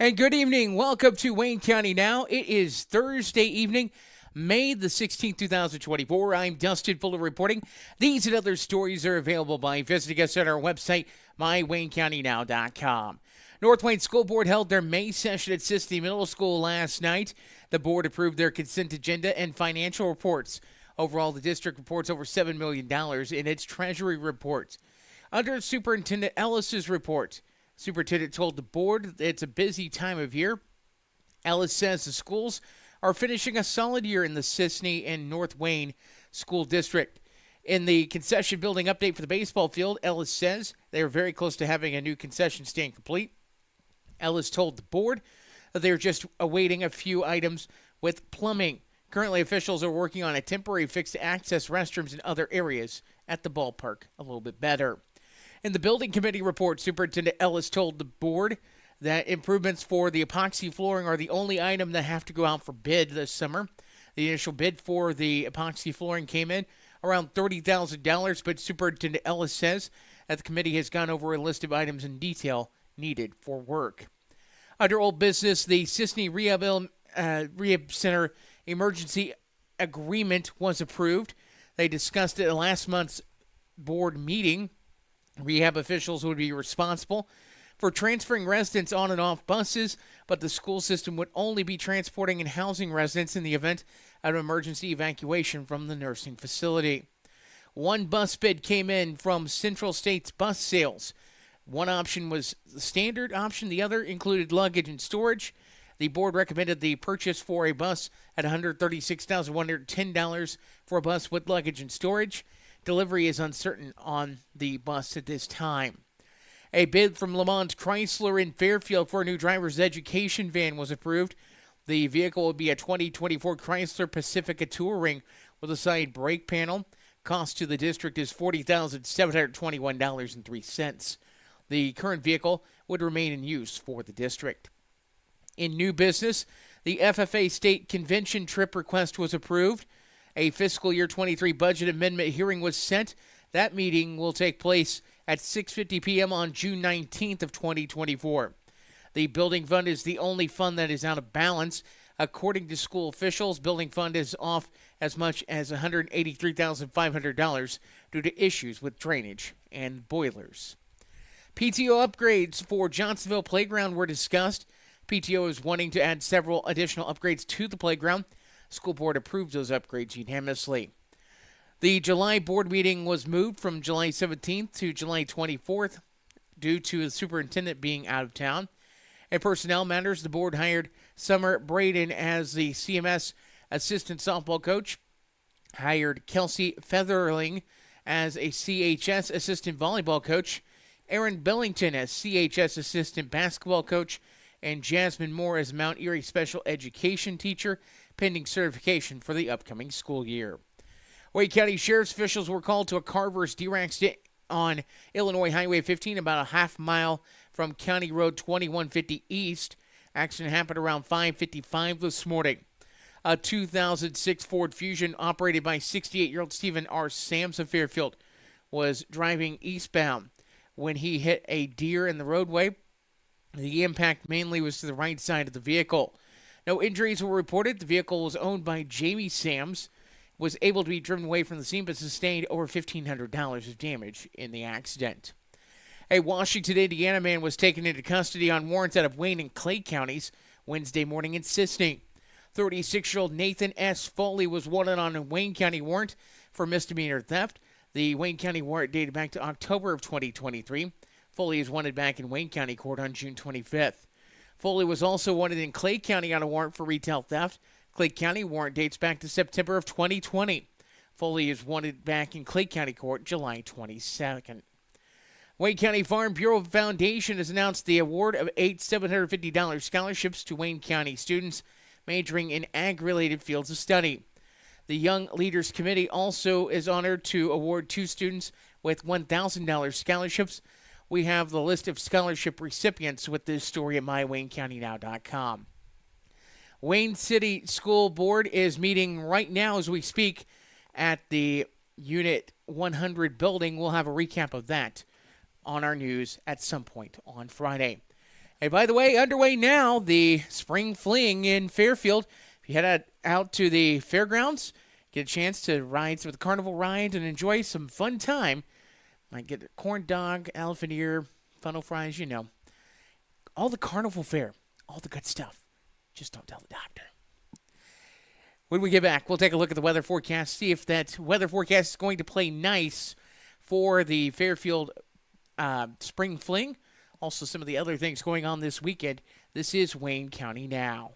And good evening. Welcome to Wayne County Now. It is Thursday evening, May the 16th, 2024. I'm Dustin Fuller reporting. These and other stories are available by visiting us at our website, mywaynecountynow.com. North Wayne School Board held their May session at Sisney Middle School last night. The board approved their consent agenda and financial reports. Overall, the district reports over $7 million in its treasury report. Under Superintendent Ellis's report, Superintendent told the board it's a busy time of year. Ellis says the schools are finishing a solid year in the Sisney and North Wayne School District. In the concession building update for the baseball field, Ellis says they are very close to having a new concession stand complete. Ellis told the board that they're just awaiting a few items with plumbing. Currently, officials are working on a temporary fix to access restrooms and other areas at the ballpark a little bit better. In the building committee report, Superintendent Ellis told the board that improvements for the epoxy flooring are the only item that have to go out for bid this summer. The initial bid for the epoxy flooring came in around $30,000, but Superintendent Ellis says that the committee has gone over a list of items in detail needed for work. Under old business, the Sisney Rehab Center emergency agreement was approved. They discussed it at last month's board meeting. Rehab officials would be responsible for transferring residents on and off buses, but the school system would only be transporting and housing residents in the event of emergency evacuation from the nursing facility. One bus bid came in from Central States Bus Sales. One option was the standard option, the other included luggage and storage. The board recommended the purchase for a bus at $136,110 for a bus with luggage and storage. Delivery is uncertain on the bus at this time. A bid from Lamont Chrysler in Fairfield for a new driver's education van was approved. The vehicle will be a 2024 Chrysler Pacifica Touring with a side brake panel. Cost to the district is $40,721.03. The current vehicle would remain in use for the district. In new business, the FFA State Convention trip request was approved. A fiscal year 23 budget amendment hearing was set. That meeting will take place at 6:50 p.m. on June 19th of 2024. The building fund is the only fund that is out of balance. According to school officials, building fund is off as much as $183,500 due to issues with drainage and boilers. PTO upgrades for Johnsonville Playground were discussed. PTO is wanting to add several additional upgrades to the playground. School board approved those upgrades unanimously. The July board meeting was moved from July 17th to July 24th due to the superintendent being out of town. In personnel matters, the board hired Summer Braden as the CMS assistant softball coach, hired Kelsey Featherling as a CHS assistant volleyball coach, Aaron Billington as CHS assistant basketball coach, and Jasmine Moore as Mount Erie special education teacher, pending certification for the upcoming school year. Wayne County Sheriff's officials were called to a car versus deer accident on Illinois Highway 15, about a half mile from County Road 2150 East. Accident happened around 5:55 this morning. A 2006 Ford Fusion operated by 68-year-old Stephen R. Sams of Fairfield was driving eastbound when he hit a deer in the roadway. The impact mainly was to the right side of the vehicle. No injuries were reported. The vehicle was owned by Jamie Sams, was able to be driven away from the scene, but sustained over $1,500 of damage in the accident. A Washington, Indiana man was taken into custody on warrants out of Wayne and Clay counties Wednesday morning in Sisney. 36-year-old Nathan S. Foley was wanted on a Wayne County warrant for misdemeanor theft. The Wayne County warrant dated back to October of 2023. Foley is wanted back in Wayne County Court on June 25th. Foley was also wanted in Clay County on a warrant for retail theft. Clay County warrant dates back to September of 2020. Foley is wanted back in Clay County Court July 22nd. Wayne County Farm Bureau Foundation has announced the award of 8 $750 scholarships to Wayne County students majoring in ag-related fields of study. The Young Leaders Committee also is honored to award 2 students with $1,000 scholarships. We have the list of scholarship recipients with this story at mywaynecountynow.com. Wayne City School Board is meeting right now as we speak at the Unit 100 building. We'll have a recap of that on our news at some point on Friday. And by the way, underway now, the Spring Fling in Fairfield. If you head out to the fairgrounds, get a chance to ride some of the carnival rides and enjoy some fun time. Might get a corn dog, elephant ear, funnel fries, all the carnival fare, all the good stuff. Just don't tell the doctor. When we get back, we'll take a look at the weather forecast, see if that weather forecast is going to play nice for the Fairfield Spring Fling. Also, some of the other things going on this weekend. This is Wayne County Now.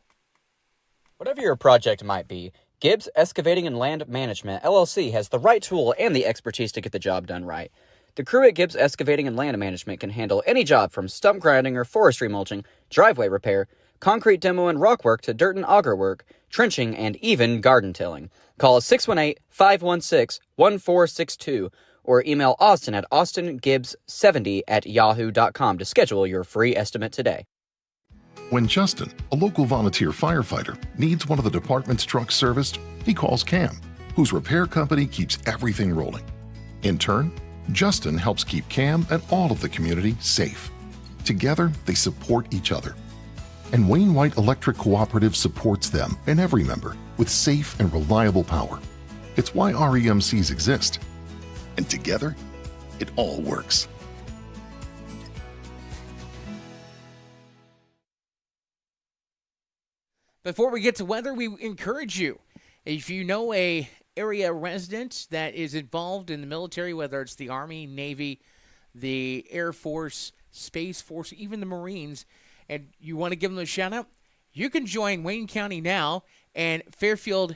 Whatever your project might be, Gibbs Excavating and Land Management, LLC, has the right tool and the expertise to get the job done right. The crew at Gibbs Excavating and Land Management can handle any job from stump grinding or forestry mulching, driveway repair, concrete demo and rock work to dirt and auger work, trenching, and even garden tilling. Call us 618-516-1462 or email Austin at austingibbs70@yahoo.com to schedule your free estimate today. When Justin, a local volunteer firefighter, needs one of the department's trucks serviced, he calls Cam, whose repair company keeps everything rolling. In turn, Justin helps keep Cam and all of the community safe. Together, they support each other. And Wayne White Electric Cooperative supports them and every member with safe and reliable power. It's why REMCs exist. And together, it all works. Before we get to weather, we encourage you, if you know a area resident that is involved in the military, whether it's the Army, Navy, the Air Force, Space Force, even the Marines, and you want to give them a shout out, you can join Wayne County Now and Fairfield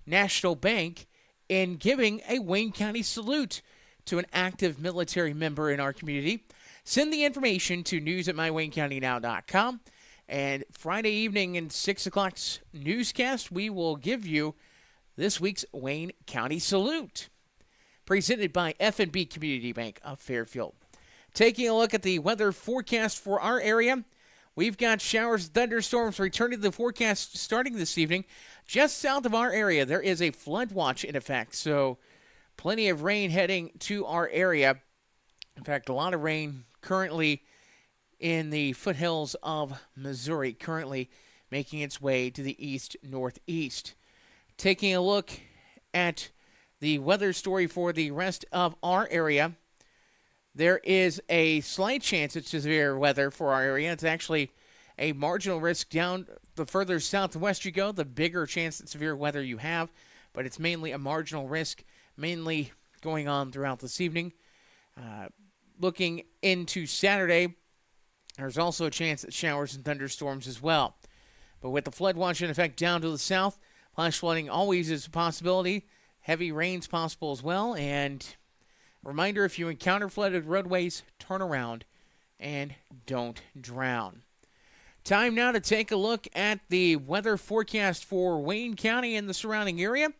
National Bank in giving a Wayne County salute to an active military member in our community. Send the information to news@mywaynecountynow.com. And Friday evening in 6 o'clock's newscast, we will give you this week's Wayne County Salute, presented by F&B Community Bank of Fairfield. Taking a look at the weather forecast for our area, we've got showers, thunderstorms returning to the forecast starting this evening. Just south of our area, there is a flood watch in effect, so plenty of rain heading to our area. In fact, a lot of rain currently in the foothills of Missouri, currently making its way to the east-northeast. Taking a look at the weather story for the rest of our area, there is a slight chance of severe weather for our area. It's actually a marginal risk down the further southwest you go, the bigger chance of severe weather you have, but it's mainly a marginal risk, mainly going on throughout this evening. Looking into Saturday, there's also a chance at showers and thunderstorms as well. But with the flood watch in effect down to the south, flash flooding always is a possibility. Heavy rains possible as well. And a reminder, if you encounter flooded roadways, turn around and don't drown. Time now to take a look at the weather forecast for Wayne County and the surrounding area.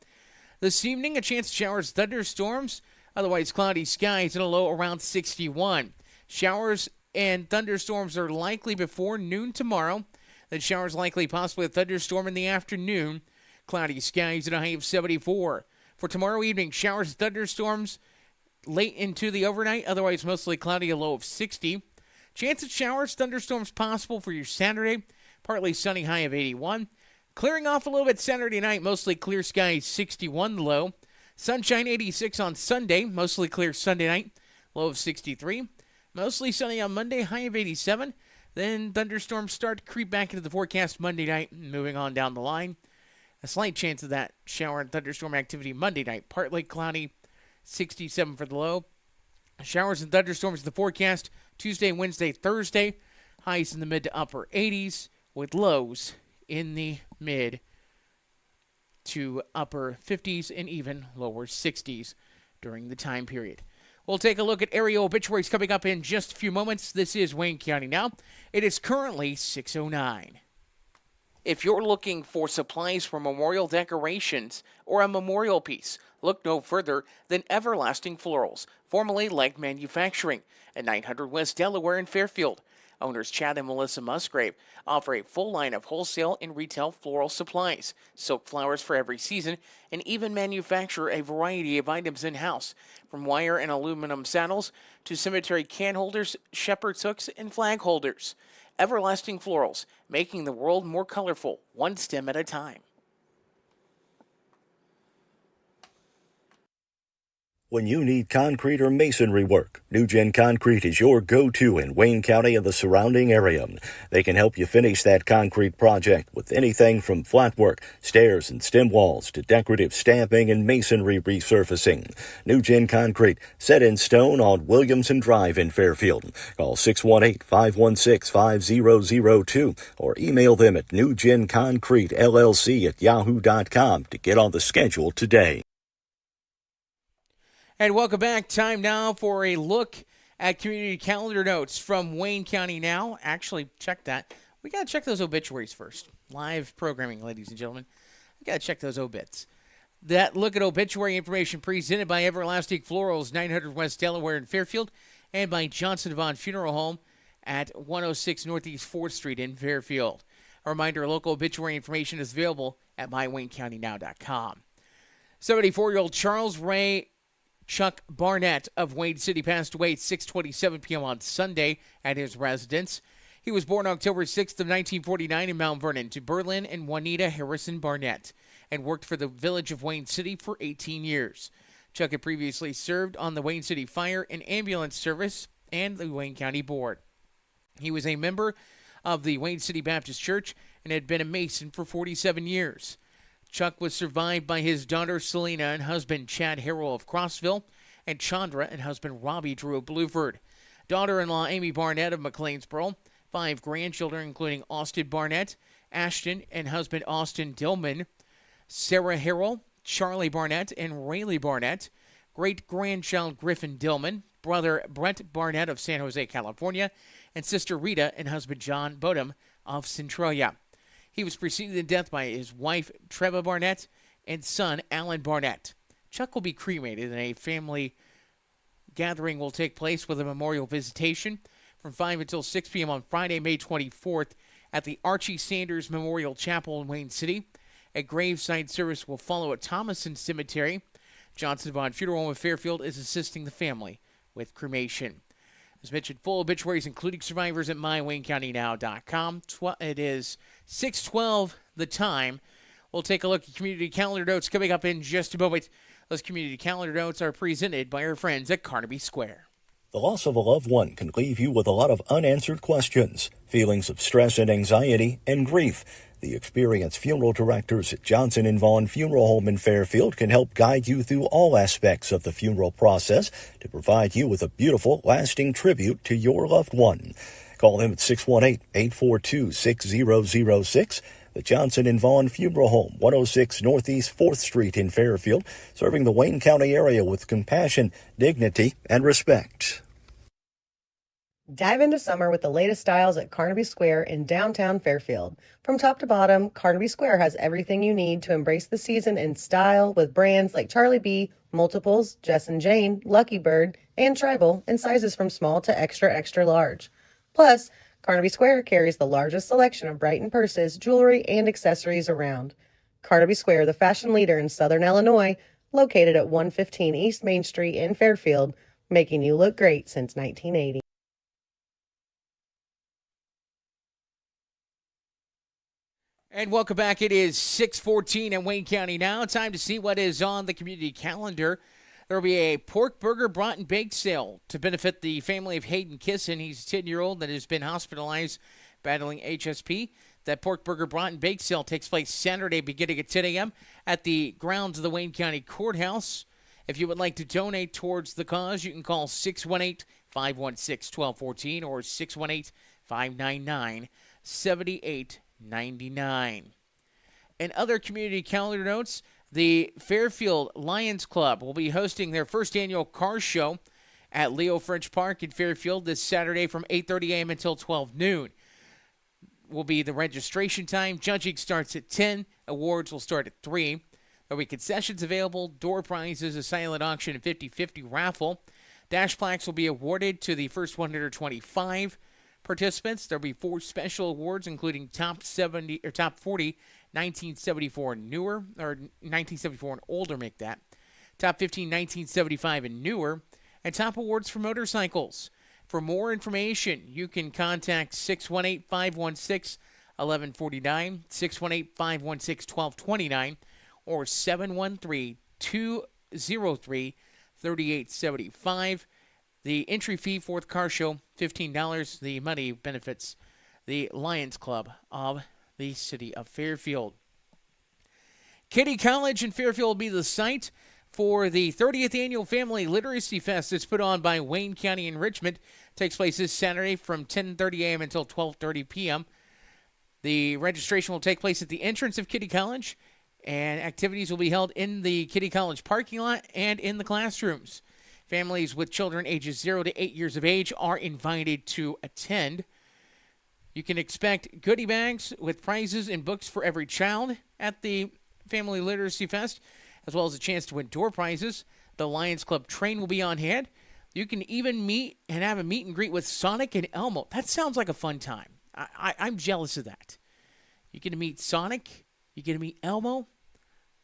This evening, a chance of showers, thunderstorms, otherwise cloudy skies and a low around 61. Showers and thunderstorms are likely before noon tomorrow. The showers likely, possibly a thunderstorm in the afternoon. Cloudy skies at a high of 74. For tomorrow evening, showers and thunderstorms late into the overnight. Otherwise, mostly cloudy, a low of 60. Chance of showers, thunderstorms possible for your Saturday. Partly sunny, high of 81. Clearing off a little bit Saturday night. Mostly clear skies, 61 low. Sunshine, 86 on Sunday. Mostly clear Sunday night. Low of 63. Mostly sunny on Monday, high of 87. Then thunderstorms start to creep back into the forecast Monday night, moving on down the line. A slight chance of that shower and thunderstorm activity Monday night. Partly cloudy, 67 for the low. Showers and thunderstorms in the forecast Tuesday, Wednesday, Thursday. Highs in the mid to upper 80s with lows in the mid to upper 50s and even lower 60s during the time period. We'll take a look at area obituaries coming up in just a few moments. This is Wayne County Now. It is currently 6:09. If you're looking for supplies for memorial decorations or a memorial piece, look no further than Everlasting Florals, formerly Leg Manufacturing, at 900 West Delaware in Fairfield. Owners Chad and Melissa Musgrave offer a full line of wholesale and retail floral supplies, silk flowers for every season, and even manufacture a variety of items in-house, from wire and aluminum saddles to cemetery can holders, shepherd's hooks, and flag holders. Everlasting Florals, making the world more colorful, one stem at a time. When you need concrete or masonry work, New Gen Concrete is your go-to in Wayne County and the surrounding area. They can help you finish that concrete project with anything from flat work, stairs and stem walls to decorative stamping and masonry resurfacing. New Gen Concrete, set in stone on Williamson Drive in Fairfield. Call 618-516-5002 or email them at newgenconcretellc@yahoo.com to get on the schedule today. And welcome back. Time now for a look at community calendar notes from Wayne County Now. Actually, check that. We got to check those obituaries first. Live programming, ladies and gentlemen. We got to check those obits. That look at obituary information presented by Everlasting Florals, 900 West Delaware in Fairfield, and by Johnson Devon Funeral Home at 106 Northeast 4th Street in Fairfield. A reminder, local obituary information is available at mywaynecountynow.com. 74-year-old Charles Ray Chuck Barnett of Wayne City passed away at 6:27 p.m. on Sunday at his residence. He was born October 6th of 1949 in Mount Vernon to Berlin and Juanita Harrison Barnett and worked for the Village of Wayne City for 18 years. Chuck had previously served on the Wayne City Fire and Ambulance Service and the Wayne County Board. He was a member of the Wayne City Baptist Church and had been a Mason for 47 years. Chuck was survived by his daughter Selena and husband Chad Harrell of Crossville, and Chandra and husband Robbie Drew of Blueford. Daughter-in-law Amy Barnett of McLeansboro, 5 grandchildren including Austin Barnett, Ashton and husband Austin Dillman, Sarah Harrell, Charlie Barnett, and Rayleigh Barnett, great-grandchild Griffin Dillman, brother Brett Barnett of San Jose, California, and sister Rita and husband John Bodum of Centralia. He was preceded in death by his wife, Treva Barnett, and son, Alan Barnett. Chuck will be cremated, and a family gathering will take place with a memorial visitation from 5 until 6 p.m. on Friday, May 24th at the Archie Sanders Memorial Chapel in Wayne City. A graveside service will follow at Thomason Cemetery. Johnson Devon Funeral Home of Fairfield is assisting the family with cremation. As mentioned, full obituaries, including survivors, at mywaynecountynow.com. It is 6:12 the time. We'll take a look at community calendar notes coming up in just a moment. Those community calendar notes are presented by our friends at Carnaby Square. The loss of a loved one can leave you with a lot of unanswered questions, feelings of stress and anxiety, and grief. The experienced funeral directors at Johnson & Vaughn Funeral Home in Fairfield can help guide you through all aspects of the funeral process to provide you with a beautiful, lasting tribute to your loved one. Call them at 618-842-6006. The Johnson & Vaughn Funeral Home, 106 Northeast 4th Street in Fairfield, serving the Wayne County area with compassion, dignity, and respect. Dive into summer with the latest styles at Carnaby Square in downtown Fairfield. From top to bottom, Carnaby Square has everything you need to embrace the season in style with brands like Charlie B, Multiples, Jess & Jane, Lucky Bird, and Tribal in sizes from small to extra, extra large. Plus, Carnaby Square carries the largest selection of Brighton purses, jewelry, and accessories around. Carnaby Square, the fashion leader in Southern Illinois, located at 115 East Main Street in Fairfield, making you look great since 1980. And welcome back. It is 6:14 in Wayne County now. Time to see what is on the community calendar. There will be a pork burger brought and baked sale to benefit the family of Hayden Kisson. He's a 10-year-old that has been hospitalized battling HSP. That pork burger brought and baked sale takes place Saturday beginning at 10 a.m. at the grounds of the Wayne County Courthouse. If you would like to donate towards the cause, you can call 618-516-1214 or 618-599-7899. And other community calendar notes, the Fairfield Lions Club will be hosting their first annual car show at Leo French Park in Fairfield this Saturday from 8:30 a.m. until 12 noon. Will be the registration time. Judging starts at 10. Awards will start at 3. There will be concessions available, door prizes, a silent auction, and 50-50 raffle. Dash plaques will be awarded to the first 125 participants. There will be 4 special awards, including top 40 1974 and newer, or 1974 and older, make that. Top 15 1975 and newer, and top awards for motorcycles. For more information, you can contact 618-516-1149, 618-516-1229, or 713-203-3875. The entry fee for the car show, $15. The money benefits the Lions Club of the city of Fairfield. Kitty College in Fairfield will be the site for the 30th Annual Family Literacy Fest that's put on by Wayne County Enrichment. It takes place this Saturday from 10:30 a.m. until 12:30 p.m. The registration will take place at the entrance of Kitty College, and activities will be held in the Kitty College parking lot and in the classrooms. Families with children ages 0 to 8 years of age are invited to attend. You can expect goodie bags with prizes and books for every child at the Family Literacy Fest, as well as a chance to win door prizes. The Lions Club train will be on hand. You can even meet and have a meet and greet with Sonic and Elmo. That sounds like a fun time. I'm jealous of that. You get to meet Sonic. You get to meet Elmo.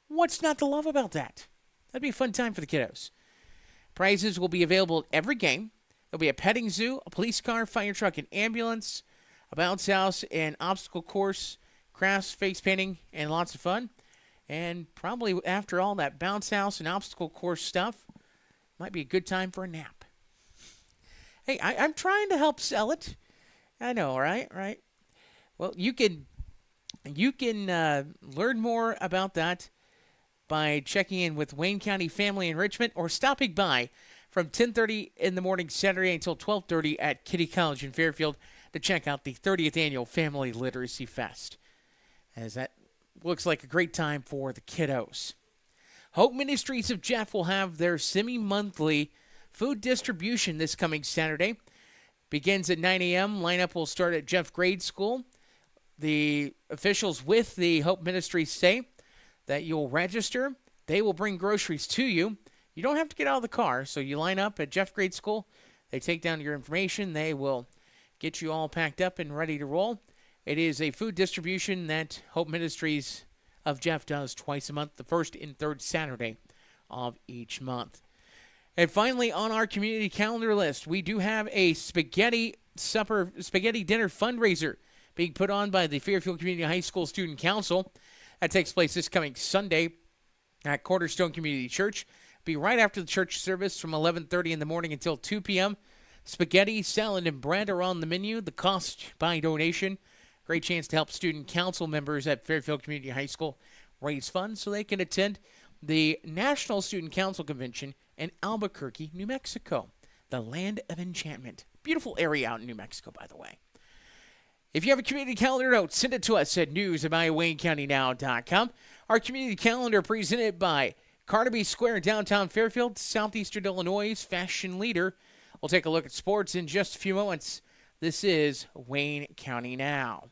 What's not to love about that? That'd be a fun time for the kiddos. Prizes will be available at every game. There'll be a petting zoo, a police car, fire truck, and ambulance, a bounce house, an obstacle course, crafts, face painting, and lots of fun. And probably after all that bounce house and obstacle course stuff, might be a good time for a nap. Hey, I'm trying to help sell it. I know, right? Well, you can learn more about that by checking in with Wayne County Family Enrichment or stopping by from 10:30 in the morning Saturday until 12:30 at Kitty College in Fairfield to check out the 30th Annual Family Literacy Fest, as that looks like a great time for the kiddos. Hope Ministries of Jeff will have their semi-monthly food distribution this coming Saturday. Begins at 9 a.m. Lineup will start at Jeff Grade School. The officials with the Hope Ministries say that you'll register. They will bring groceries to you. You don't have to get out of the car, so you line up at Jeff Grade School. They take down your information. They will get you all packed up and ready to roll. It is a food distribution that Hope Ministries of Jeff does twice a month, the first and third Saturday of each month. And finally, on our community calendar list, we do have a spaghetti dinner fundraiser being put on by the Fairfield Community High School Student Council. That takes place this coming Sunday at Cornerstone Community Church. Be right after the church service from 11:30 in the morning until 2 p.m. Spaghetti, salad, and bread are on the menu. The cost by donation. Great chance to help student council members at Fairfield Community High School raise funds so they can attend the National Student Council Convention in Albuquerque, New Mexico, the land of enchantment. Beautiful area out in New Mexico, by the way. If you have a community calendar note, send it to us at news@WayneCountyNow.com. Our community calendar presented by Carnaby Square, downtown Fairfield, southeastern Illinois' fashion leader. We'll take a look at sports in just a few moments. This is Wayne County Now.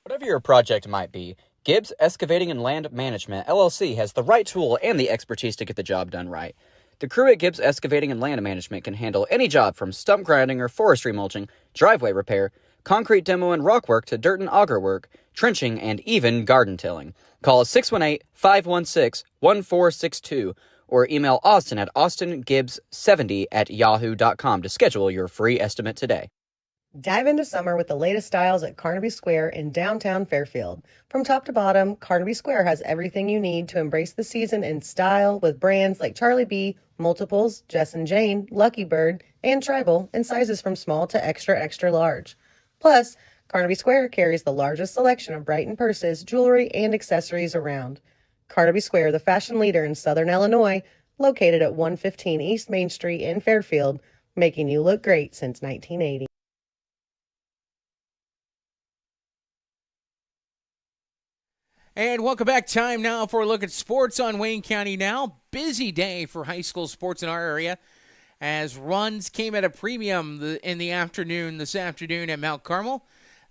Whatever your project might be, Gibbs Excavating and Land Management, LLC, has the right tool and the expertise to get the job done right. The crew at Gibbs Excavating and Land Management can handle any job from stump grinding or forestry mulching, driveway repair, concrete demo and rock work to dirt and auger work, trenching, and even garden tilling. Call us 618-516-1462 or email Austin at austingibbs70@yahoo.com to schedule your free estimate today. Dive into summer with the latest styles at Carnaby Square in downtown Fairfield. From top to bottom, Carnaby Square has everything you need to embrace the season in style with brands like Charlie B, Multiples, Jess and Jane, Lucky Bird, and Tribal in sizes from small to extra, extra large. Plus, Carnaby Square carries the largest selection of Brighton purses, jewelry, and accessories around. Carnaby Square, the fashion leader in Southern Illinois, located at 115 East Main Street in Fairfield, making you look great since 1980. And welcome back. Time now for a look at sports on Wayne County Now. Busy day for high school sports in our area as runs came at a premium in the afternoon this afternoon at Mount Carmel.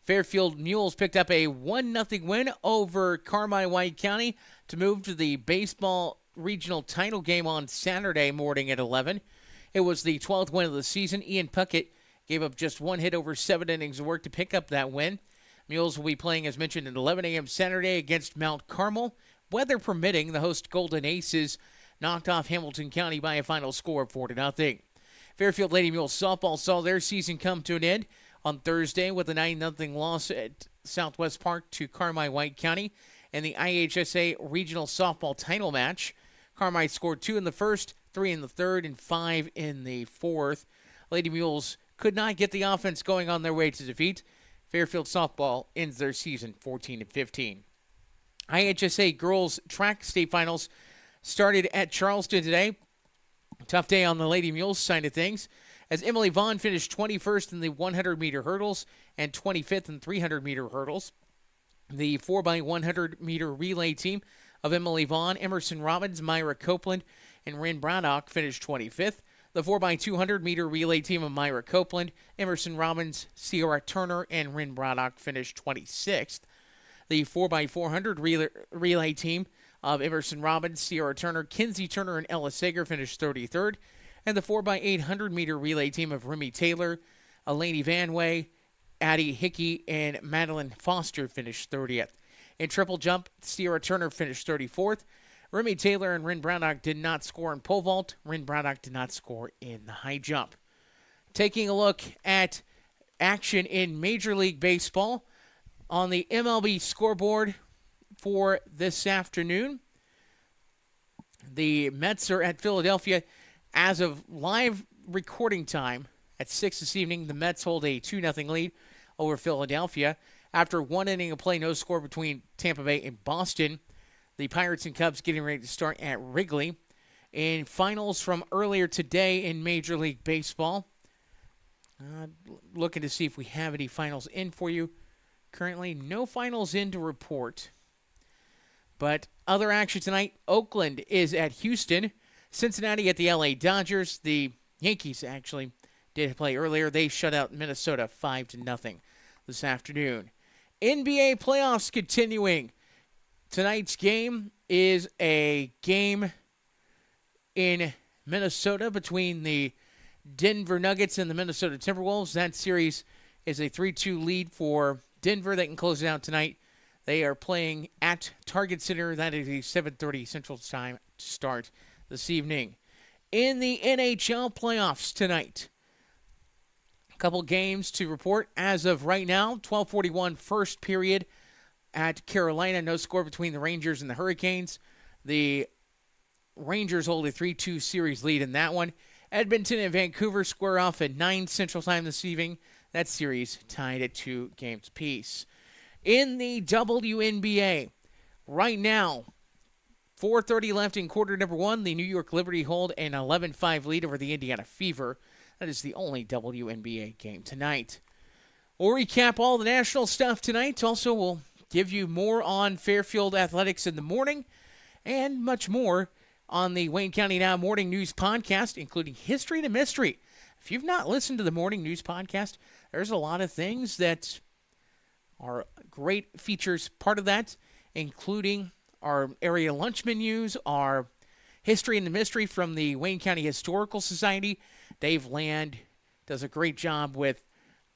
Fairfield Mules picked up a 1-0 win over Carmi-White County to move to the baseball regional title game on Saturday morning at 11. It was the 12th win of the season. Ian Puckett gave up just one hit over 7 innings of work to pick up that win. Mules will be playing, as mentioned, at 11 a.m. Saturday against Mount Carmel. Weather permitting, the host Golden Aces knocked off Hamilton County by a final score of 4-0. Fairfield Lady Mules softball saw their season come to an end on Thursday with a 9-0 loss at Southwest Park to Carmi White County in the IHSA Regional Softball Title match. Carmi scored 2 in the first, 3 in the third, and 5 in the fourth. Lady Mules could not get the offense going on their way to defeat. Fairfield softball ends their season 14-15. IHSA girls track state finals started at Charleston today. Tough day on the Lady Mules side of things, as Emily Vaughn finished 21st in the 100-meter hurdles and 25th in 300-meter hurdles. The 4x100-meter relay team of Emily Vaughn, Emerson Robbins, Myra Copeland, and Rin Braddock finished 25th. The 4x200-meter relay team of Myra Copeland, Emerson Robbins, Sierra Turner, and Rin Braddock finished 26th. The 4x400 relay team of Emerson Robbins, Sierra Turner, Kinsey Turner, and Ella Sager finished 33rd. And the 4x800-meter relay team of Remy Taylor, Eleni Vanway, Addie Hickey, and Madeline Foster finished 30th. In triple jump, Sierra Turner finished 34th. Remy Taylor and Rin Braddock did not score in pole vault. Rin Braddock did not score in the high jump. Taking a look at action in Major League Baseball on the MLB scoreboard for this afternoon. The Mets are at Philadelphia. As of live recording time at 6 this evening, the Mets hold a 2-0 lead over Philadelphia. After one inning of play, no score between Tampa Bay and Boston. The Pirates and Cubs getting ready to start at Wrigley. In finals from earlier today in Major League Baseball. Looking to see if we have any finals in for you. Currently, no finals in to report. But other action tonight, Oakland is at Houston. Cincinnati at the LA Dodgers. The Yankees actually did play earlier. They shut out Minnesota 5-0 this afternoon. NBA playoffs continuing. Tonight's game is a game in Minnesota between the Denver Nuggets and the Minnesota Timberwolves. That series is a 3-2 lead for Denver. They can close it out tonight. They are playing at Target Center. That is a 7:30 Central Time start this evening. In the NHL playoffs tonight, a couple games to report as of right now. 12:41 first period at Carolina. No score between the Rangers and the Hurricanes. The Rangers hold a 3-2 series lead in that one. Edmonton and Vancouver square off at 9 Central Time this evening. That series tied at 2 games apiece. In the WNBA, right now, 4:30 left in quarter number 1. The New York Liberty hold an 11-5 lead over the Indiana Fever. That is the only WNBA game tonight. We'll recap all the national stuff tonight. Also, we'll give you more on Fairfield Athletics in the morning and much more on the Wayne County Now Morning News Podcast, including History to Mystery. If you've not listened to the Morning News Podcast, there's a lot of things that are great features part of that, including our area lunch menus, our History and the Mystery from the Wayne County Historical Society. Dave Land does a great job with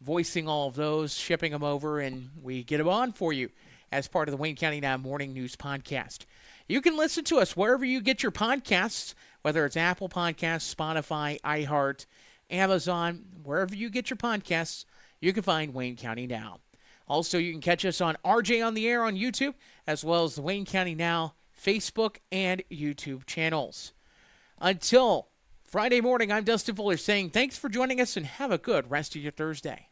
voicing all of those, shipping them over, and we get them on for you as part of the Wayne County Now Morning News Podcast. You can listen to us wherever you get your podcasts, whether it's Apple Podcasts, Spotify, iHeart, Amazon, wherever you get your podcasts, you can find Wayne County Now. Also, you can catch us on RJ on the Air on YouTube, as well as the Wayne County Now Facebook and YouTube channels. Until Friday morning, I'm Dustin Fuller saying thanks for joining us and have a good rest of your Thursday.